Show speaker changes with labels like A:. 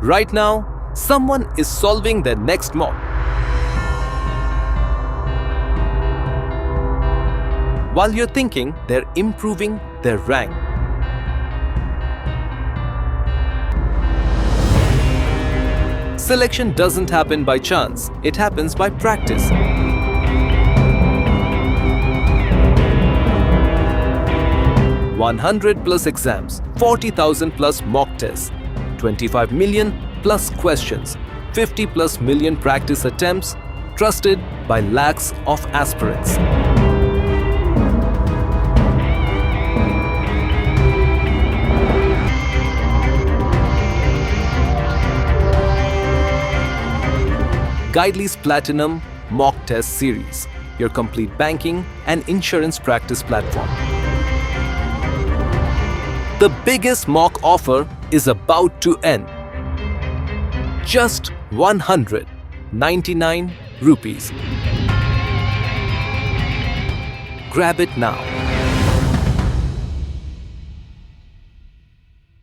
A: Right now, someone is solving their next mock. While you're thinking, they're improving their rank. Selection doesn't happen by chance, it happens by practice. +100 exams, 40,000+ mock tests, 25 million+ questions, 50+ million practice attempts, trusted by lakhs of aspirants. Guidely's Platinum Mock Test Series, your complete banking and insurance practice platform. The biggest mock offer is about to end. Just 199 rupees. Grab it now.